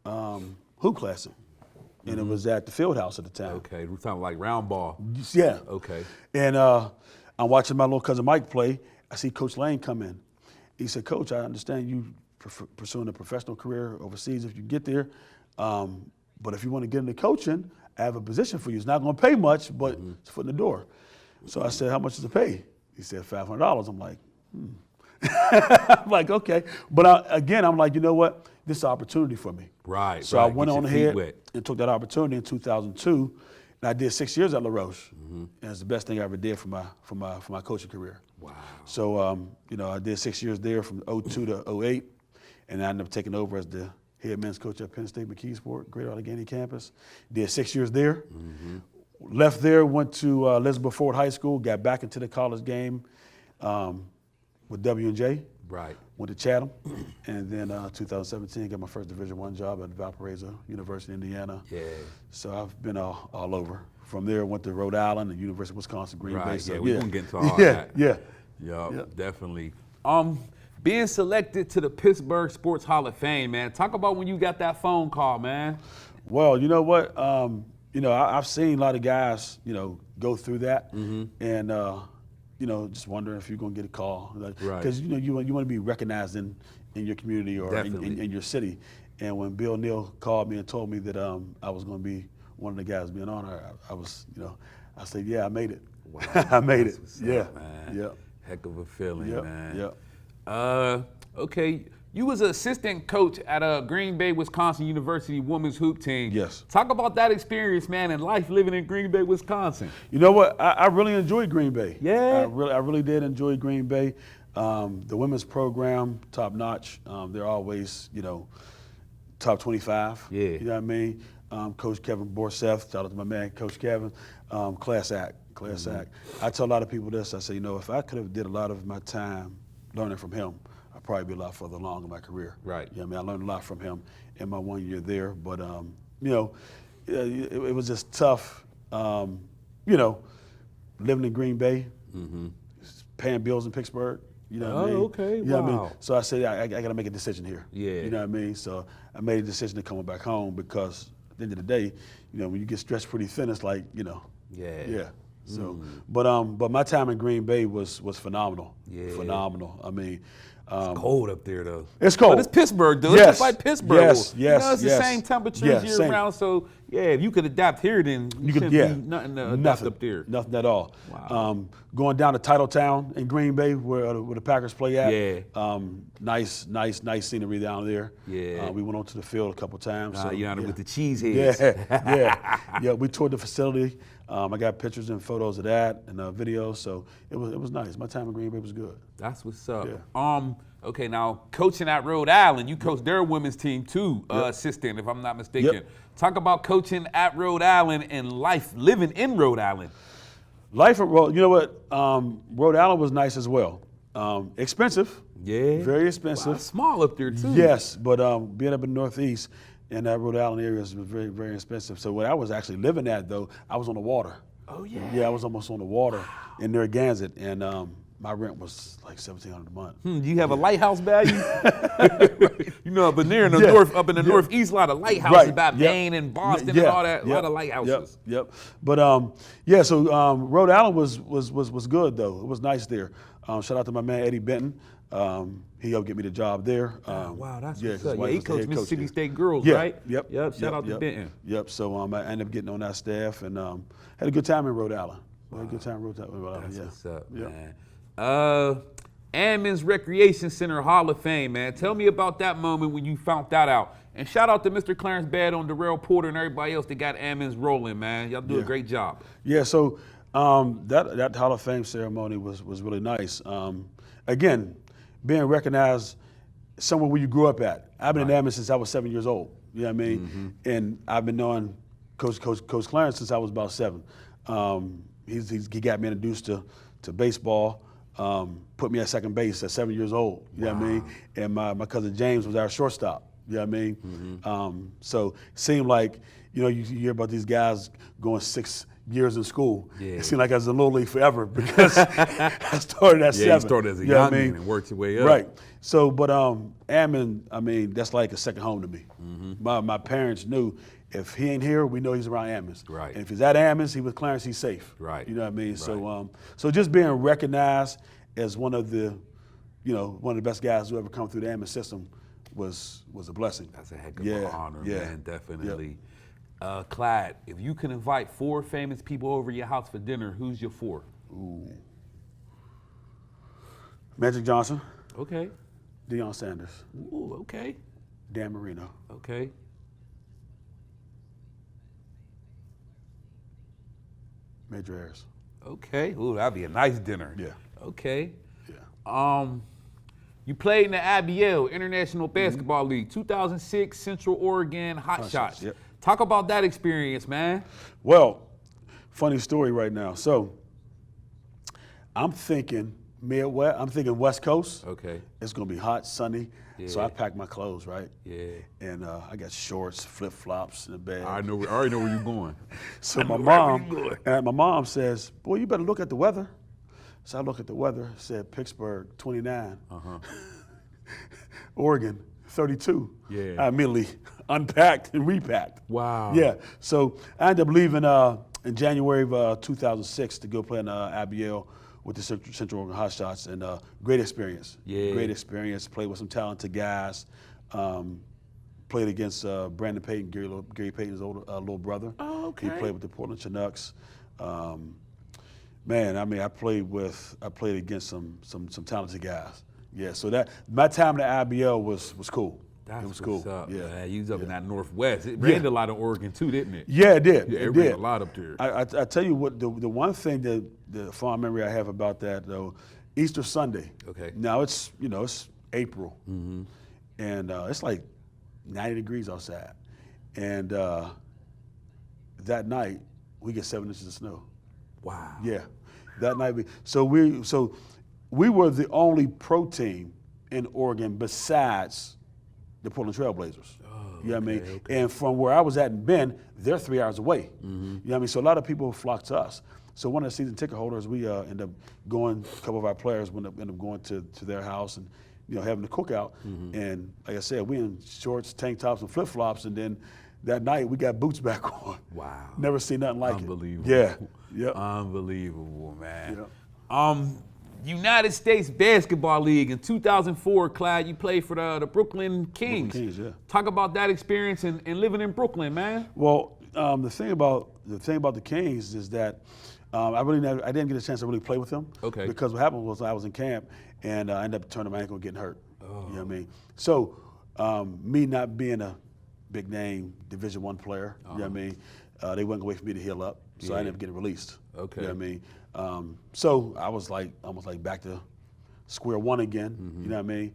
[SPEAKER 2] Hoop Classic, and it was at the field house at the time.
[SPEAKER 1] Okay, we're talking like round ball.
[SPEAKER 2] Yeah.
[SPEAKER 1] Okay.
[SPEAKER 2] And I'm watching my little cousin Mike play. I see Coach Lane come in. He said, "Coach, I understand you pursuing a professional career overseas if you get there, but if you want to get into coaching, I have a position for you. It's not going to pay much, but it's a foot in the door." So I said, "How much does it pay?" He said, $500. I'm like, I'm like, okay. But I'm like, you know what? This is an opportunity for me.
[SPEAKER 1] Right.
[SPEAKER 2] So
[SPEAKER 1] right.
[SPEAKER 2] I went
[SPEAKER 1] Get
[SPEAKER 2] on
[SPEAKER 1] your feet
[SPEAKER 2] ahead
[SPEAKER 1] wet.
[SPEAKER 2] and took that opportunity in 2002, and I did 6 years at La Roche, and it's the best thing I ever did for my coaching career.
[SPEAKER 1] Wow.
[SPEAKER 2] So I did 6 years there from 02 to 08, and I ended up taking over as the head men's coach at Penn State McKeesport, Greater Allegheny campus. Did 6 years there. Left there, went to Elizabeth Ford High School, got back into the college game with W&J.
[SPEAKER 1] Right.
[SPEAKER 2] Went to Chatham, and then 2017 got my first Division I job at Valparaiso University, Indiana.
[SPEAKER 1] Yeah.
[SPEAKER 2] So I've been all over. From there, went to Rhode Island and University of Wisconsin, Green Bay.
[SPEAKER 1] Right.
[SPEAKER 2] So,
[SPEAKER 1] Yeah, we're gonna get into all that.
[SPEAKER 2] Yeah.
[SPEAKER 1] Yeah, definitely. Being selected to the Pittsburgh Sports Hall of Fame, man. Talk about when you got that phone call, man.
[SPEAKER 2] Well, you know what? I've seen a lot of guys, go through that, and just wondering if you're gonna get a call,
[SPEAKER 1] Right.
[SPEAKER 2] Because you want to be recognized in your community or in your city. And when Bill Neal called me and told me that I was going to be one of the guys being honored, I was, I said, yeah, I made it.
[SPEAKER 1] Wow.
[SPEAKER 2] I made it.
[SPEAKER 1] What's
[SPEAKER 2] Yeah.
[SPEAKER 1] up, man.
[SPEAKER 2] Yeah.
[SPEAKER 1] Heck of a feeling, man.
[SPEAKER 2] Yeah.
[SPEAKER 1] Okay. You was an assistant coach at Green Bay, Wisconsin University women's hoop team.
[SPEAKER 2] Yes.
[SPEAKER 1] Talk about that experience, man, and life living in Green Bay, Wisconsin.
[SPEAKER 2] You know what? I really enjoyed Green Bay.
[SPEAKER 1] Yeah.
[SPEAKER 2] I really did enjoy Green Bay. The women's program, top notch. They're always, top 25.
[SPEAKER 1] Yeah.
[SPEAKER 2] You know what I mean? Coach Kevin Borseth, shout out to my man, Coach Kevin. Class act. I tell a lot of people this. I say, if I could have did a lot of my time learning from him, I'd probably be a lot further along in my career.
[SPEAKER 1] Right.
[SPEAKER 2] I learned a lot from him in my 1 year there. But, it was just tough, living in Green Bay, paying bills in Pittsburgh. You know what I mean?
[SPEAKER 1] Okay.
[SPEAKER 2] You know what I
[SPEAKER 1] Wow.
[SPEAKER 2] mean? So I said, I got to make a decision here.
[SPEAKER 1] Yeah.
[SPEAKER 2] You know what I mean? So I made a decision to come back home because at the end of the day, when you get stretched pretty thin, it's like,
[SPEAKER 1] Yeah.
[SPEAKER 2] Yeah. So, but my time in Green Bay was phenomenal.
[SPEAKER 1] Yeah.
[SPEAKER 2] Phenomenal. I mean,
[SPEAKER 1] Cold up there, though.
[SPEAKER 2] It's cold.
[SPEAKER 1] But it's Pittsburgh, though.
[SPEAKER 2] Yes.
[SPEAKER 1] It's just like Pittsburgh.
[SPEAKER 2] Yes.
[SPEAKER 1] It's the same temperatures
[SPEAKER 2] Yeah,
[SPEAKER 1] year
[SPEAKER 2] same.
[SPEAKER 1] round. So, if you could adapt here, then you
[SPEAKER 2] could,
[SPEAKER 1] shouldn't be nothing to adapt up there.
[SPEAKER 2] Nothing at all.
[SPEAKER 1] Wow.
[SPEAKER 2] Going down to Titletown in Green Bay, where the Packers play at.
[SPEAKER 1] Yeah.
[SPEAKER 2] Nice scenery down there.
[SPEAKER 1] Yeah.
[SPEAKER 2] We went onto the field a couple times.
[SPEAKER 1] You're on it with the cheeseheads.
[SPEAKER 2] Yeah. We toured the facility. I got pictures and photos of that and videos. So it was nice. My time in Green Bay was good.
[SPEAKER 1] That's what's up.
[SPEAKER 2] Yeah.
[SPEAKER 1] Okay, now coaching at Rhode Island, you coached their women's team too, assistant, if I'm not mistaken.
[SPEAKER 2] Yep.
[SPEAKER 1] Talk about coaching at Rhode Island and life living in Rhode Island.
[SPEAKER 2] Life at Rhode, you know what? Rhode Island was nice as well. Expensive.
[SPEAKER 1] Yeah.
[SPEAKER 2] Very expensive.
[SPEAKER 1] Wow, small up there too.
[SPEAKER 2] Yes, but being up in the Northeast and that Rhode Island area was very, very expensive. So where I was actually living at, though, I was on the water.
[SPEAKER 1] Oh, yeah.
[SPEAKER 2] Yeah, I was almost on the water in Narragansett. And my rent was like $1,700 a month.
[SPEAKER 1] Do you have a lighthouse value? You know, up in there in the north, up in the northeast, a lot of lighthouses about Maine and Boston and all that. A lot of lighthouses.
[SPEAKER 2] Yep. But so Rhode Island was good though. It was nice there. Shout out to my man Eddie Benton. He helped get me the job there.
[SPEAKER 1] Wow, that's
[SPEAKER 2] yeah,
[SPEAKER 1] what's up.
[SPEAKER 2] yeah,
[SPEAKER 1] He coached Mississippi State girls,
[SPEAKER 2] yeah,
[SPEAKER 1] right?
[SPEAKER 2] Yep.
[SPEAKER 1] Shout out to Benton.
[SPEAKER 2] Yep. So I ended up getting on that staff and had a good time in Rhode Island. Had a good time in Rhode Island.
[SPEAKER 1] That's what's up, man. Ammons Recreation Center Hall of Fame, man. Tell me about that moment when you found that out. And shout out to Mr. Clarence Badd on Darrell Porter and everybody else that got Ammons rolling, man. Y'all do a great job.
[SPEAKER 2] Yeah, so that Hall of Fame ceremony was really nice. Again, being recognized somewhere where you grew up at. I've been in Ammons since I was 7 years old. You know what I mean? Mm-hmm. And I've been knowing Coach Clarence since I was about 7. He got me introduced to baseball. Put me at second base at 7 years old. You know what I mean? And my cousin James was our shortstop. You know what I mean? Mm-hmm. So it seemed like, you hear about these guys going 6 years in school. Yeah. It seemed like I was in Little League forever because I started at 7.
[SPEAKER 1] Yeah, you started as a young man and worked your way up.
[SPEAKER 2] Right. So, but Ammon, that's like a second home to me. Mm-hmm. My parents knew if he ain't here, we know he's around Ammons.
[SPEAKER 1] Right.
[SPEAKER 2] And if he's at Ammons, he with Clarence, he's safe.
[SPEAKER 1] Right.
[SPEAKER 2] You know what I mean?
[SPEAKER 1] Right.
[SPEAKER 2] So just being recognized as one of the best guys who ever come through the Ammons system was a blessing.
[SPEAKER 1] That's a heck of an honor, man. Definitely.
[SPEAKER 2] Yep.
[SPEAKER 1] Clyde, if you can invite 4 famous people over your house for dinner, who's your 4?
[SPEAKER 2] Ooh. Magic Johnson.
[SPEAKER 1] Okay.
[SPEAKER 2] Deion Sanders.
[SPEAKER 1] Ooh, okay.
[SPEAKER 2] Dan Marino.
[SPEAKER 1] Okay.
[SPEAKER 2] Major Harris.
[SPEAKER 1] Okay. Ooh, that'd be a nice dinner.
[SPEAKER 2] Yeah.
[SPEAKER 1] Okay.
[SPEAKER 2] Yeah.
[SPEAKER 1] You played in the IBL, International Basketball League, 2006 Central Oregon Hot Shots.
[SPEAKER 2] Yep.
[SPEAKER 1] Talk about that experience, man.
[SPEAKER 2] Well, funny story right now. So I'm thinking Midwest. I'm thinking West Coast.
[SPEAKER 1] Okay.
[SPEAKER 2] It's gonna be hot, sunny.
[SPEAKER 1] Yeah.
[SPEAKER 2] So I packed my clothes, right?
[SPEAKER 1] Yeah.
[SPEAKER 2] And I got shorts, flip flops in the bag.
[SPEAKER 1] I already know where you're going.
[SPEAKER 2] So my mom says, "Boy, you better look at the weather." So I look at the weather. It said Pittsburgh 29, Oregon 32.
[SPEAKER 1] Yeah.
[SPEAKER 2] I immediately unpacked and repacked.
[SPEAKER 1] Wow.
[SPEAKER 2] Yeah. So I ended up leaving in January of 2006 to go play in IBL with the Central Oregon Hot Shots, and great experience.
[SPEAKER 1] Yeah.
[SPEAKER 2] Great experience. Played with some talented guys. Played against Brandon Payton, Gary Payton's older little brother.
[SPEAKER 1] Oh, okay.
[SPEAKER 2] He played with the Portland Chinooks. Man, I played against some talented guys. Yeah, so my time at the IBL was cool.
[SPEAKER 1] It
[SPEAKER 2] was cool.
[SPEAKER 1] Up,
[SPEAKER 2] yeah,
[SPEAKER 1] man. You was up in that Northwest. It rained a lot in Oregon too, didn't it?
[SPEAKER 2] Yeah, it did.
[SPEAKER 1] Yeah,
[SPEAKER 2] it
[SPEAKER 1] rained
[SPEAKER 2] did.
[SPEAKER 1] a lot up there.
[SPEAKER 2] I tell you what, the one thing that the fond memory I have about that though, Easter Sunday.
[SPEAKER 1] Okay.
[SPEAKER 2] Now it's April, and it's like 90 degrees outside, and that night we get 7 inches of snow.
[SPEAKER 1] Wow.
[SPEAKER 2] Yeah, that night we were the only pro team in Oregon besides the Portland Trailblazers.
[SPEAKER 1] Oh,
[SPEAKER 2] you know what I mean?
[SPEAKER 1] Okay.
[SPEAKER 2] And from where I was at in Bend, they're 3 hours away. You know what I mean? So a lot of people flocked to us. So one of the season ticket holders, we end up going, a couple of our players end up going to their house and having a cookout. And like I said, we in shorts, tank tops, and flip flops, and then that night we got boots back on.
[SPEAKER 1] Wow.
[SPEAKER 2] Never seen nothing like
[SPEAKER 1] Unbelievable.
[SPEAKER 2] it. Yeah. Yep.
[SPEAKER 1] Unbelievable, man.
[SPEAKER 2] Yep.
[SPEAKER 1] United States Basketball League in 2004, Clyde, you played for the Brooklyn Kings.
[SPEAKER 2] Brooklyn Kings, yeah.
[SPEAKER 1] Talk about that experience and living in Brooklyn, man.
[SPEAKER 2] Well, the thing about the Kings is that I didn't get a chance to really play with them.
[SPEAKER 1] Okay.
[SPEAKER 2] Because what happened was I was in camp and I ended up turning my ankle and getting hurt.
[SPEAKER 1] Oh.
[SPEAKER 2] You know what I mean? So me not being a big name Division I player, you know what I mean? They wouldn't wait for me to heal up, so I ended up getting released.
[SPEAKER 1] Okay.
[SPEAKER 2] You know what I mean? So I was almost like back to square one again. You know what I mean?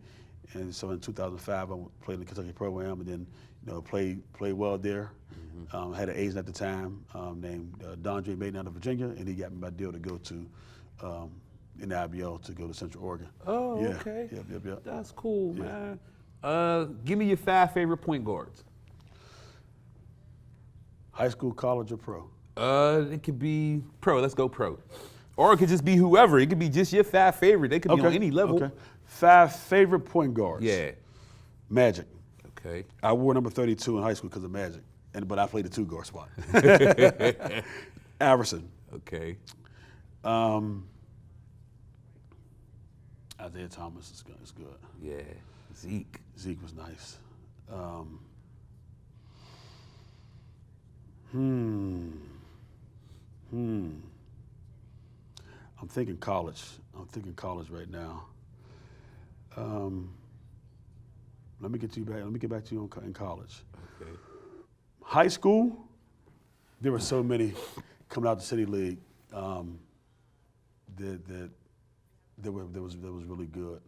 [SPEAKER 2] And so in 2005, I played in the Kentucky program, and then played well there. Had an agent at the time named Dondre Maiden out of Virginia, and he got me my deal to go to in the IBL to go to Central Oregon.
[SPEAKER 1] Oh,
[SPEAKER 2] yeah.
[SPEAKER 1] okay.
[SPEAKER 2] Yep.
[SPEAKER 1] That's cool, man. Give me your 5 favorite point guards.
[SPEAKER 2] High school, college, or pro?
[SPEAKER 1] It could be pro. Let's go pro. Or it could just be whoever. It could be just your 5 favorite. They could be on any level.
[SPEAKER 2] Okay. 5 favorite point guards.
[SPEAKER 1] Yeah.
[SPEAKER 2] Magic.
[SPEAKER 1] Okay.
[SPEAKER 2] I wore number 32 in high school because of Magic, but I played the 2 guard spot. Iverson.
[SPEAKER 1] Okay.
[SPEAKER 2] Isaiah Thomas is good.
[SPEAKER 1] Yeah. Zeke.
[SPEAKER 2] Zeke was nice. I'm thinking college. Right now. Let me get back to you in college.
[SPEAKER 1] Okay.
[SPEAKER 2] High school, there were so many coming out the City League that was really good.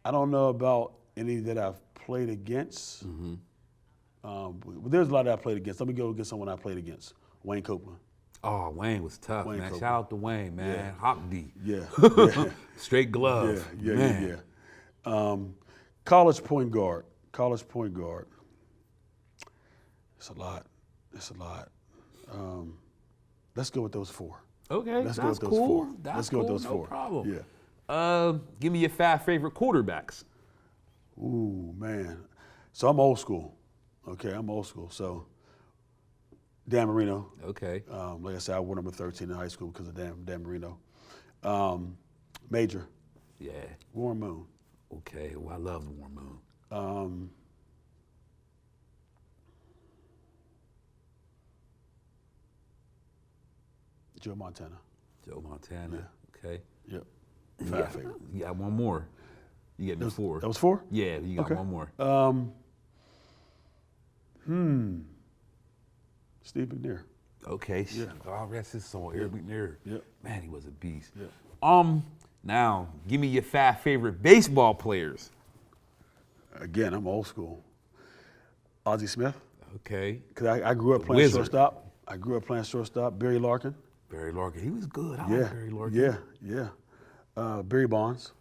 [SPEAKER 2] I don't know about any that I've played against. But there's a lot that I played against. Let me go get someone I played against. Wayne Copeland.
[SPEAKER 1] Oh, Wayne was tough, man.
[SPEAKER 2] Copeland.
[SPEAKER 1] Shout out to Wayne, man.
[SPEAKER 2] Yeah.
[SPEAKER 1] Hawk D.
[SPEAKER 2] Yeah.
[SPEAKER 1] Straight glove.
[SPEAKER 2] Yeah. College point guard. It's a lot. Let's go with those 4.
[SPEAKER 1] Okay,
[SPEAKER 2] Let's
[SPEAKER 1] that's
[SPEAKER 2] go with those
[SPEAKER 1] cool.
[SPEAKER 2] 4.
[SPEAKER 1] That's
[SPEAKER 2] Let's go
[SPEAKER 1] cool.
[SPEAKER 2] with those
[SPEAKER 1] No
[SPEAKER 2] 4.
[SPEAKER 1] problem.
[SPEAKER 2] Yeah.
[SPEAKER 1] Give me your 5 favorite quarterbacks.
[SPEAKER 2] Ooh, man. So I'm old school. Okay, So Dan Marino.
[SPEAKER 1] Okay.
[SPEAKER 2] Like I said, I wore number 13 in high school because of Dan Marino. Major.
[SPEAKER 1] Yeah.
[SPEAKER 2] Warren Moon.
[SPEAKER 1] Okay. Well, I love Warren Moon.
[SPEAKER 2] Joe Montana.
[SPEAKER 1] Yeah. Okay.
[SPEAKER 2] Yep. 5 favorite.
[SPEAKER 1] You got one more. You get me 4.
[SPEAKER 2] That was 4?
[SPEAKER 1] Yeah, you got
[SPEAKER 2] Okay.
[SPEAKER 1] one more.
[SPEAKER 2] Steve McNair.
[SPEAKER 1] Okay.
[SPEAKER 2] Yeah.
[SPEAKER 1] All rest his soul. Eric McNair.
[SPEAKER 2] Yep.
[SPEAKER 1] Man, he was a beast.
[SPEAKER 2] Yep.
[SPEAKER 1] Now, give me your 5 favorite baseball players.
[SPEAKER 2] Again, I'm old school. Ozzie Smith.
[SPEAKER 1] Okay.
[SPEAKER 2] Because I grew up playing
[SPEAKER 1] Wizard.
[SPEAKER 2] shortstop. Barry Larkin.
[SPEAKER 1] Barry Larkin. He was good. I like Barry Larkin.
[SPEAKER 2] Yeah. Barry Bonds.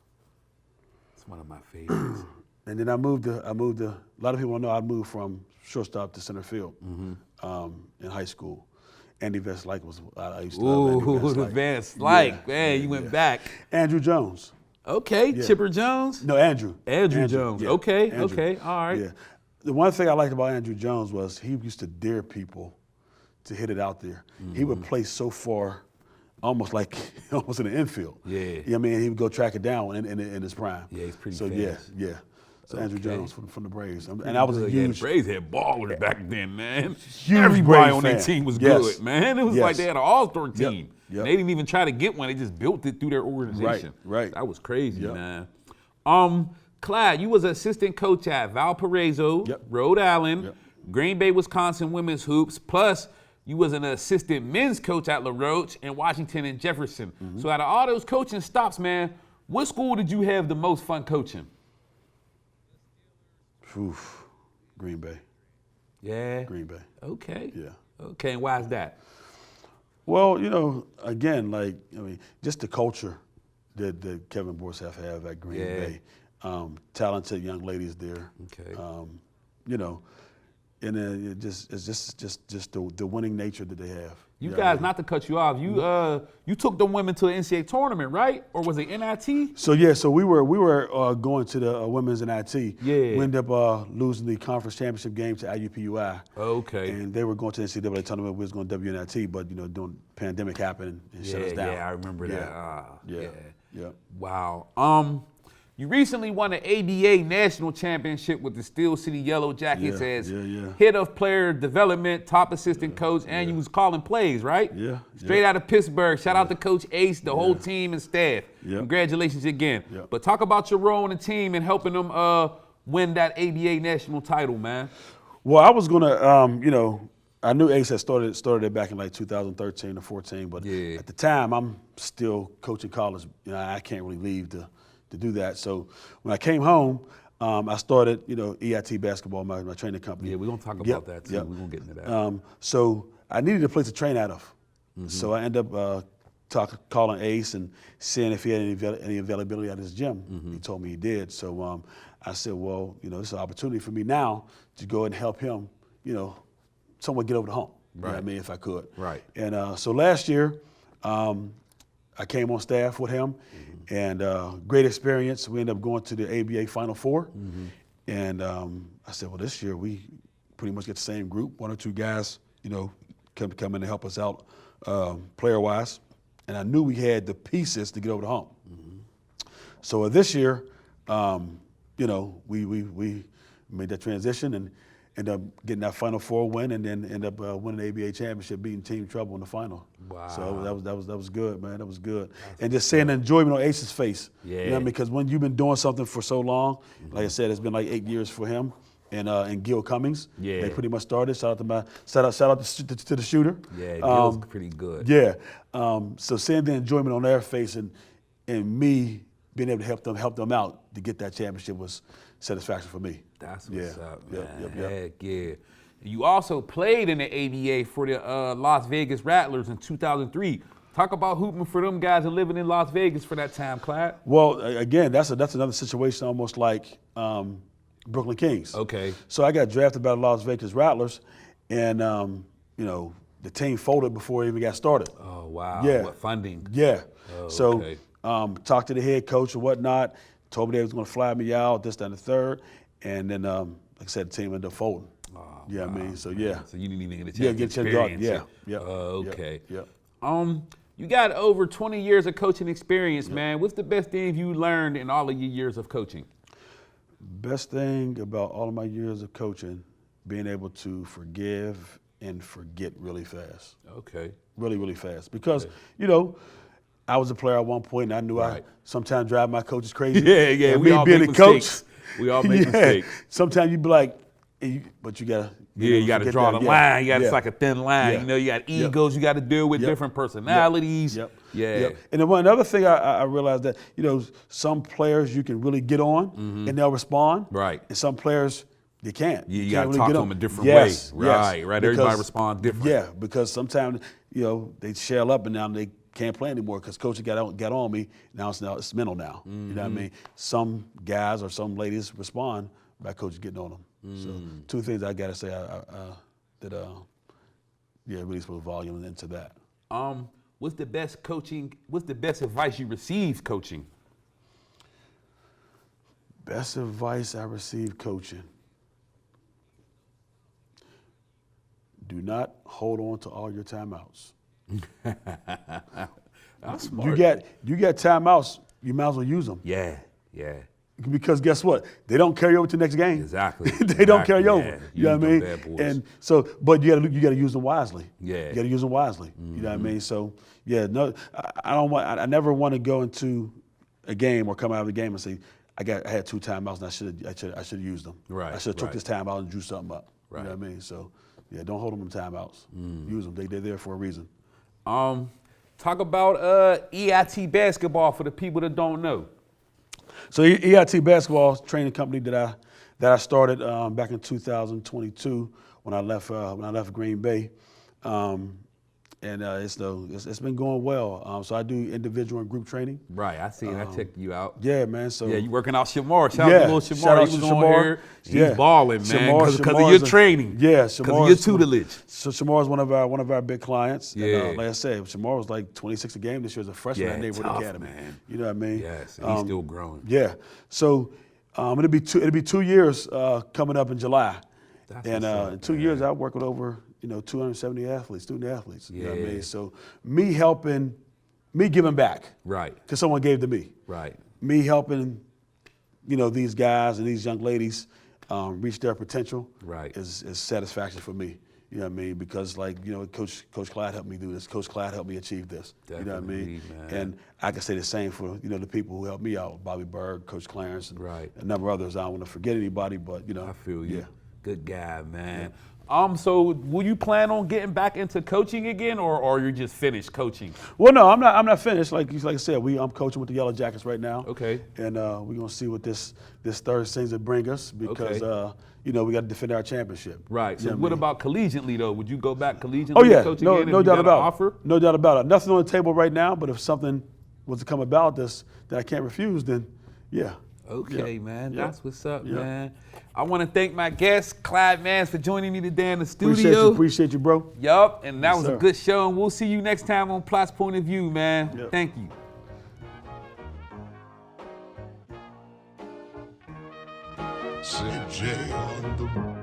[SPEAKER 1] It's one of my favorites.
[SPEAKER 2] And then I moved to, a lot of people don't know I moved from shortstop to center field in high school. Andy Veslike I used to love Andy Veslike.
[SPEAKER 1] Man, you went back.
[SPEAKER 2] Andrew Jones.
[SPEAKER 1] Okay, Chipper Jones?
[SPEAKER 2] No, Andrew.
[SPEAKER 1] Andrew Jones.
[SPEAKER 2] Yeah.
[SPEAKER 1] Okay,
[SPEAKER 2] Andrew.
[SPEAKER 1] okay, all right.
[SPEAKER 2] Yeah. The one thing I liked about Andrew Jones was he used to dare people to hit it out there. He would play so far, almost in the infield.
[SPEAKER 1] Yeah.
[SPEAKER 2] You know what I mean? He would go track it down in his prime.
[SPEAKER 1] Yeah, he's pretty
[SPEAKER 2] so
[SPEAKER 1] fast.
[SPEAKER 2] Yeah. So Andrew
[SPEAKER 1] Okay.
[SPEAKER 2] Jones from the Braves. And I was a
[SPEAKER 1] Yeah,
[SPEAKER 2] huge
[SPEAKER 1] the Braves had ballers back then, man.
[SPEAKER 2] Huge
[SPEAKER 1] Everybody
[SPEAKER 2] Braves
[SPEAKER 1] on their
[SPEAKER 2] fan.
[SPEAKER 1] team was
[SPEAKER 2] Yes.
[SPEAKER 1] good, man. It was
[SPEAKER 2] Yes.
[SPEAKER 1] like they had an all-star team.
[SPEAKER 2] Yep.
[SPEAKER 1] They didn't even try to get one. They just built it through their organization.
[SPEAKER 2] Right.
[SPEAKER 1] That was crazy,
[SPEAKER 2] Yep.
[SPEAKER 1] man. Clyde, you was an assistant coach at Valparaiso,
[SPEAKER 2] Yep.
[SPEAKER 1] Rhode Island,
[SPEAKER 2] Yep.
[SPEAKER 1] Green Bay, Wisconsin women's hoops, plus you was an assistant men's coach at LaRoche and Washington and Jefferson. So out of all those coaching stops, man, what school did you have the most fun coaching?
[SPEAKER 2] Oof. Green Bay.
[SPEAKER 1] Yeah.
[SPEAKER 2] Green Bay.
[SPEAKER 1] Okay.
[SPEAKER 2] Yeah.
[SPEAKER 1] Okay, and why is that?
[SPEAKER 2] Well, again, just the culture that Kevin Borsaf have at Green
[SPEAKER 1] Yeah.
[SPEAKER 2] Bay. Talented young ladies there.
[SPEAKER 1] Okay.
[SPEAKER 2] And then it's just the winning nature that they have.
[SPEAKER 1] You
[SPEAKER 2] know
[SPEAKER 1] guys,
[SPEAKER 2] what I mean?
[SPEAKER 1] not to cut you off, you took the women to the NCAA tournament, right? Or was it NIT?
[SPEAKER 2] So we were going to the women's NIT.
[SPEAKER 1] Yeah.
[SPEAKER 2] We ended up losing the conference championship game to IUPUI.
[SPEAKER 1] Okay.
[SPEAKER 2] And they were going to the NCAA tournament. We was going to WNIT, but during pandemic happened and shut us down.
[SPEAKER 1] Yeah, I remember that.
[SPEAKER 2] Yeah.
[SPEAKER 1] Wow. You recently won an ABA national championship with the Steel City Yellow Jackets as head of player development, top assistant coach, and you was calling plays, right?
[SPEAKER 2] Yeah.
[SPEAKER 1] Straight out of Pittsburgh. Shout out to Coach Ace, the whole team and staff.
[SPEAKER 2] Yeah.
[SPEAKER 1] Congratulations again.
[SPEAKER 2] Yeah.
[SPEAKER 1] But talk about your role in the team and helping them win that ABA national title, man.
[SPEAKER 2] Well, I was gonna, I knew Ace had started it back in 2013 or 14, but at the time I'm still coaching college. I can't really leave to do that. So when I came home, I started, EIT Basketball, my training company.
[SPEAKER 1] Yeah, we're going to talk about that too.
[SPEAKER 2] Yep.
[SPEAKER 1] We're going to get into that.
[SPEAKER 2] So I needed a place to train out of. So I ended up calling Ace and seeing if he had any availability at his gym. He told me he did. So I said, well, this is an opportunity for me now to go and help him, somewhat get over the hump.
[SPEAKER 1] Right.
[SPEAKER 2] You know what I mean, if I could.
[SPEAKER 1] Right.
[SPEAKER 2] And so last year, I came on staff with him, and great experience. We ended up going to the ABA Final Four, and I said, well, this year we pretty much get the same group, 1 or 2 guys, come in to help us out player-wise, and I knew we had the pieces to get over the hump. So this year, we made that transition and ended up getting that Final Four win, and then ended up winning the ABA championship, beating Team Trouble in the final.
[SPEAKER 1] Wow.
[SPEAKER 2] So that was good, man. That was good. And just seeing the enjoyment on Ace's face.
[SPEAKER 1] Yeah.
[SPEAKER 2] You know what I mean? Because when you've been doing something for so long, like I said, it's been like 8 years for him and Gil Cummings.
[SPEAKER 1] Yeah.
[SPEAKER 2] They pretty much started. Shout out to the shooter.
[SPEAKER 1] Yeah, Gil's pretty good.
[SPEAKER 2] Yeah. So seeing the enjoyment on their face and me being able to help them out to get that championship was satisfaction for me.
[SPEAKER 1] That's what's up, man.
[SPEAKER 2] Yep.
[SPEAKER 1] Heck yeah. You also played in the ABA for the Las Vegas Rattlers in 2003. Talk about hooping for them guys and living in Las Vegas for that time, Clyde.
[SPEAKER 2] Well, again, that's another situation almost like Brooklyn Kings.
[SPEAKER 1] Okay.
[SPEAKER 2] So I got drafted by the Las Vegas Rattlers, and the team folded before it even got started.
[SPEAKER 1] Oh wow.
[SPEAKER 2] Yeah.
[SPEAKER 1] What, funding?
[SPEAKER 2] Yeah.
[SPEAKER 1] Oh,
[SPEAKER 2] so
[SPEAKER 1] okay.
[SPEAKER 2] Talked to the head coach and whatnot. Told me they was going to fly me out, this, that, and the third, and then like I said, the team ended up folding.
[SPEAKER 1] Oh,
[SPEAKER 2] yeah,
[SPEAKER 1] wow,
[SPEAKER 2] I mean, so
[SPEAKER 1] man.
[SPEAKER 2] yeah.
[SPEAKER 1] So you didn't even get a chance
[SPEAKER 2] Yeah,
[SPEAKER 1] to
[SPEAKER 2] get a chance to
[SPEAKER 1] experience
[SPEAKER 2] go.
[SPEAKER 1] it.
[SPEAKER 2] Yeah.
[SPEAKER 1] Okay.
[SPEAKER 2] Yeah.
[SPEAKER 1] You got over 20 years of coaching experience, man. What's the best thing you learned in all of your years of coaching?
[SPEAKER 2] Best thing about all of my years of coaching, being able to forgive and forget really fast.
[SPEAKER 1] Okay.
[SPEAKER 2] Really, really fast. Because, I was a player at one point, and I knew I sometimes drive my coaches crazy.
[SPEAKER 1] Yeah.
[SPEAKER 2] And
[SPEAKER 1] We all
[SPEAKER 2] being
[SPEAKER 1] make
[SPEAKER 2] a coach,
[SPEAKER 1] mistakes. We all make mistakes.
[SPEAKER 2] Sometimes you be like, but you gotta.
[SPEAKER 1] You got to draw the line. It's like a thin line.
[SPEAKER 2] Yeah.
[SPEAKER 1] You got egos. You got to deal with different personalities.
[SPEAKER 2] Yep.
[SPEAKER 1] Yeah.
[SPEAKER 2] And then another thing I realized that, some players you can really get on and they'll respond.
[SPEAKER 1] Right.
[SPEAKER 2] And some players you can't.
[SPEAKER 1] You got to talk to them a different
[SPEAKER 2] way.
[SPEAKER 1] Right. Everybody responds different.
[SPEAKER 2] Yeah, because sometimes, they shell up and now they can't play anymore because coach got on me. Now it's mental now. You know what I mean? Some guys or some ladies respond by coach getting on them. So 2 things I gotta say that really put volume into that.
[SPEAKER 1] What's the best advice you received coaching?
[SPEAKER 2] Best advice I received coaching. Do not hold on to all your timeouts.
[SPEAKER 1] That's smart.
[SPEAKER 2] You get timeouts, you might as well use them.
[SPEAKER 1] Yeah.
[SPEAKER 2] Because guess what? They don't carry over to the next game.
[SPEAKER 1] Exactly.
[SPEAKER 2] They don't carry over.
[SPEAKER 1] Yeah.
[SPEAKER 2] You know what I mean?
[SPEAKER 1] Bad boys.
[SPEAKER 2] And so, but you gotta use them wisely.
[SPEAKER 1] Yeah.
[SPEAKER 2] You gotta use them wisely. You know what I mean? So no, I never want to go into a game or come out of a game and say, I had 2 timeouts and I should have used them.
[SPEAKER 1] Right.
[SPEAKER 2] I should have took this timeout and drew something up.
[SPEAKER 1] Right.
[SPEAKER 2] You know what I mean? So don't hold them in timeouts. Use them. They're there for a reason.
[SPEAKER 1] Talk about EIT Basketball for the people that don't know.
[SPEAKER 2] So EIT Basketball is a training company that I started back in 2022 when I left Green Bay, and it's been going well. So I do individual and group training.
[SPEAKER 1] Right, I seen. I checked you out.
[SPEAKER 2] Yeah, man. So
[SPEAKER 1] you working out Shamar. Shout out to little Shamar.
[SPEAKER 2] Shout out
[SPEAKER 1] He was
[SPEAKER 2] to
[SPEAKER 1] on
[SPEAKER 2] Shamar.
[SPEAKER 1] here. He's balling, man, because of
[SPEAKER 2] Shamar's
[SPEAKER 1] your training.
[SPEAKER 2] Yeah,
[SPEAKER 1] because of your tutelage.
[SPEAKER 2] So Shamar is one of our big clients.
[SPEAKER 1] Yeah.
[SPEAKER 2] And, like I said, Shamar was like 26 a game this year as a freshman at Neighborhood
[SPEAKER 1] tough,
[SPEAKER 2] Academy.
[SPEAKER 1] Man.
[SPEAKER 2] You know what I mean?
[SPEAKER 1] Yes, and he's still growing.
[SPEAKER 2] Yeah. So it'll be 2 years coming up in July. And in 2 years, I work with over 270 athletes, student athletes. You know what I mean? So me giving back.
[SPEAKER 1] Right.
[SPEAKER 2] Because someone gave to me.
[SPEAKER 1] Right.
[SPEAKER 2] Me helping, these guys and these young ladies reach their potential.
[SPEAKER 1] Right.
[SPEAKER 2] Is satisfaction for me. You know what I mean? Because Coach Clyde helped me do this. Coach Clyde helped me achieve this.
[SPEAKER 1] Definitely,
[SPEAKER 2] you know what I mean?
[SPEAKER 1] Man.
[SPEAKER 2] And I can say the same for the people who helped me out, Bobby Berg, Coach Clarence, and a number of others. I don't want to forget anybody, but
[SPEAKER 1] I feel you.
[SPEAKER 2] Yeah.
[SPEAKER 1] Good guy, man. So will you plan on getting back into coaching again, or you just finished coaching?
[SPEAKER 2] Well, no, I'm not finished. Like I said, I'm coaching with the Yellow Jackets right now.
[SPEAKER 1] Okay.
[SPEAKER 2] And we're gonna see what this third season bring us because we got to defend our championship.
[SPEAKER 1] Right. So what about collegiately though? Would you go back collegiately?
[SPEAKER 2] Oh yeah,
[SPEAKER 1] to coach
[SPEAKER 2] no
[SPEAKER 1] again if
[SPEAKER 2] doubt
[SPEAKER 1] you got
[SPEAKER 2] about
[SPEAKER 1] an offer?
[SPEAKER 2] No doubt about it. Nothing on the table right now, but if something was to come about this that I can't refuse, then yeah.
[SPEAKER 1] Okay,
[SPEAKER 2] Yep.
[SPEAKER 1] man.
[SPEAKER 2] Yep.
[SPEAKER 1] That's what's up,
[SPEAKER 2] Yep.
[SPEAKER 1] man. I want to thank my guest, Clyde, man, for joining me today in the studio.
[SPEAKER 2] Appreciate you, bro.
[SPEAKER 1] Yup, and that
[SPEAKER 2] Yes,
[SPEAKER 1] was
[SPEAKER 2] sir.
[SPEAKER 1] a good show, and we'll see you next time on Platt's Point of View, man.
[SPEAKER 2] Yep.
[SPEAKER 1] Thank you.
[SPEAKER 3] CJ on the